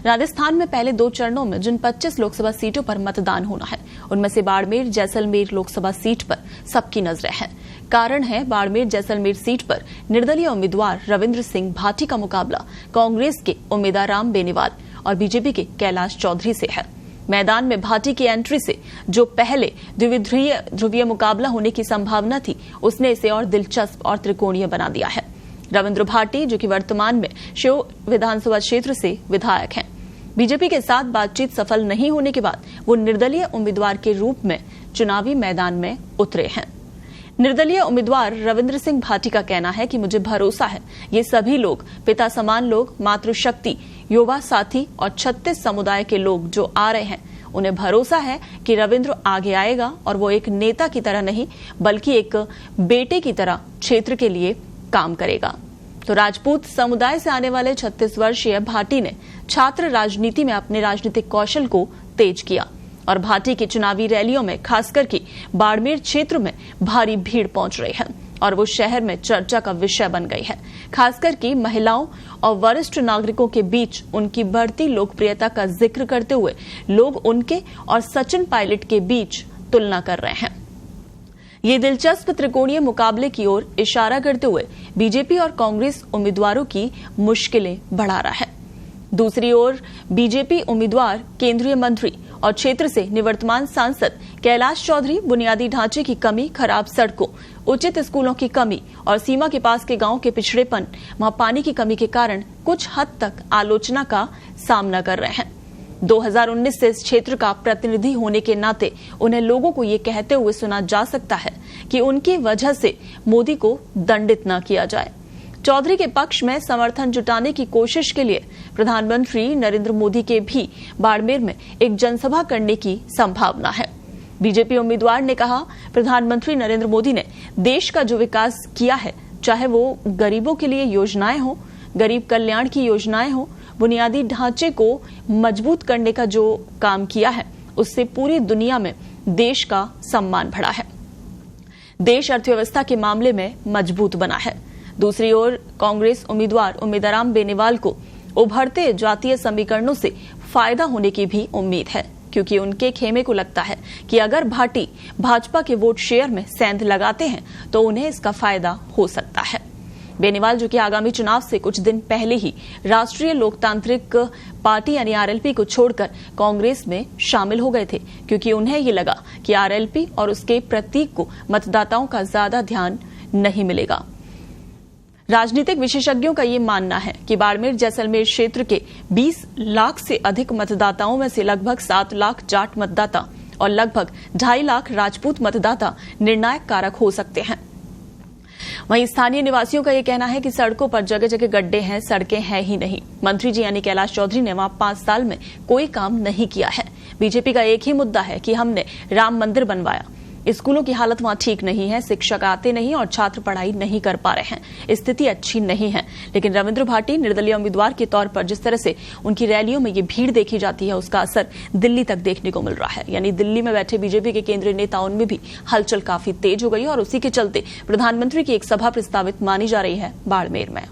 राजस्थान में पहले 2 चरणों में जिन 25 लोकसभा सीटों पर मतदान होना है, उनमें से बाड़मेर जैसलमेर लोकसभा सीट पर सबकी नजरें हैं। कारण है, बाड़मेर जैसलमेर सीट पर निर्दलीय उम्मीदवार रविंद्र सिंह भाटी का मुकाबला कांग्रेस के उम्मीदवार बेनीवाल और बीजेपी के कैलाश चौधरी से है। मैदान में भाटी की एंट्री से जो पहले द्विध्रुवीय मुकाबला होने की संभावना थी, उसने इसे और दिलचस्प और त्रिकोणीय बना दिया है। रविंद्र भाटी, जो कि वर्तमान में श्योर विधानसभा क्षेत्र से विधायक हैं, बीजेपी के साथ बातचीत सफल नहीं होने के बाद वो निर्दलीय उम्मीदवार के रूप में चुनावी मैदान में उतरे हैं। निर्दलीय उम्मीदवार रविंद्र सिंह भाटी का कहना है कि मुझे भरोसा है, ये सभी लोग पिता समान लोग, मातृशक्ति, युवा साथी और 36 समुदाय के लोग जो आ रहे हैं, उन्हें भरोसा है कि रविंद्र आगे आएगा और वो एक नेता की तरह नहीं बल्कि एक बेटे की तरह क्षेत्र के लिए काम करेगा। तो राजपूत समुदाय से आने वाले 36 वर्षीय भाटी ने छात्र राजनीति में अपने राजनीतिक कौशल को तेज किया और भाटी की चुनावी रैलियों में खासकर कि बाड़मेर क्षेत्र में भारी भीड़ पहुंच रही है और वो शहर में चर्चा का विषय बन गई है। खासकर कि महिलाओं और वरिष्ठ नागरिकों के बीच उनकी बढ़ती लोकप्रियता का जिक्र करते हुए लोग उनके और सचिन पायलट के बीच तुलना कर रहे हैं। ये दिलचस्प त्रिकोणीय मुकाबले की ओर इशारा करते हुए बीजेपी और कांग्रेस उम्मीदवारों की मुश्किलें बढ़ा रहा है। दूसरी ओर बीजेपी उम्मीदवार केंद्रीय मंत्री और क्षेत्र से निवर्तमान सांसद कैलाश चौधरी बुनियादी ढांचे की कमी, खराब सड़कों, उचित स्कूलों की कमी और सीमा के पास के गांव के पिछड़ेपन, वहां पानी की कमी के कारण कुछ हद तक आलोचना का सामना कर रहे हैं। 2019 से इस क्षेत्र का प्रतिनिधि होने के नाते उन्हें लोगों को ये कहते हुए सुना जा सकता है कि उनकी वजह से मोदी को दंडित न किया जाए। चौधरी के पक्ष में समर्थन जुटाने की कोशिश के लिए प्रधानमंत्री नरेंद्र मोदी के भी बाड़मेर में एक जनसभा करने की संभावना है। बीजेपी उम्मीदवार ने कहा, प्रधानमंत्री नरेंद्र मोदी ने देश का जो विकास किया है, चाहे वो गरीबों के लिए योजनाएं हो, गरीब कल्याण की योजनाएं हो, बुनियादी ढांचे को मजबूत करने का जो काम किया है, उससे पूरी दुनिया में देश का सम्मान बढ़ा है। देश अर्थव्यवस्था के मामले में मजबूत बना है। दूसरी ओर कांग्रेस उम्मीदवार उम्मीदवार बेनीवाल को उभरते जातीय समीकरणों से फायदा होने की भी उम्मीद है, क्योंकि उनके खेमे को लगता है कि अगर भाटी भाजपा के वोट शेयर में सेंध लगाते हैं तो उन्हें इसका फायदा हो सकता है। बेनीवाल, जो कि आगामी चुनाव से कुछ दिन पहले ही राष्ट्रीय लोकतांत्रिक पार्टी यानी आरएलपी को छोड़कर कांग्रेस में शामिल हो गए थे, क्योंकि उन्हें ये लगा कि आरएलपी और उसके प्रतीक को मतदाताओं का ज्यादा ध्यान नहीं मिलेगा। राजनीतिक विशेषज्ञों का ये मानना है कि बाड़मेर जैसलमेर क्षेत्र के 20 लाख से अधिक मतदाताओं में से लगभग 7 लाख जाट मतदाता और लगभग 2.5 लाख राजपूत मतदाता निर्णायक कारक हो सकते हैं। वहीं स्थानीय निवासियों का यह कहना है कि सड़कों पर जगह जगह गड्ढे हैं, सड़कें हैं ही नहीं। मंत्री जी यानी कैलाश चौधरी ने वहां 5 साल में कोई काम नहीं किया है। बीजेपी का एक ही मुद्दा है कि हमने राम मंदिर बनवाया। स्कूलों की हालत वहां ठीक नहीं है, शिक्षक आते नहीं और छात्र पढ़ाई नहीं कर पा रहे हैं। स्थिति अच्छी नहीं है। लेकिन रविंद्र भाटी निर्दलीय उम्मीदवार के तौर पर जिस तरह से उनकी रैलियों में ये भीड़ देखी जाती है, उसका असर दिल्ली तक देखने को मिल रहा है। यानी दिल्ली में बैठे बीजेपी के केंद्रीय नेताओं में भी हलचल काफी तेज हो गई और उसी के चलते प्रधानमंत्री की एक सभा प्रस्तावित मानी जा रही है बाड़मेर में।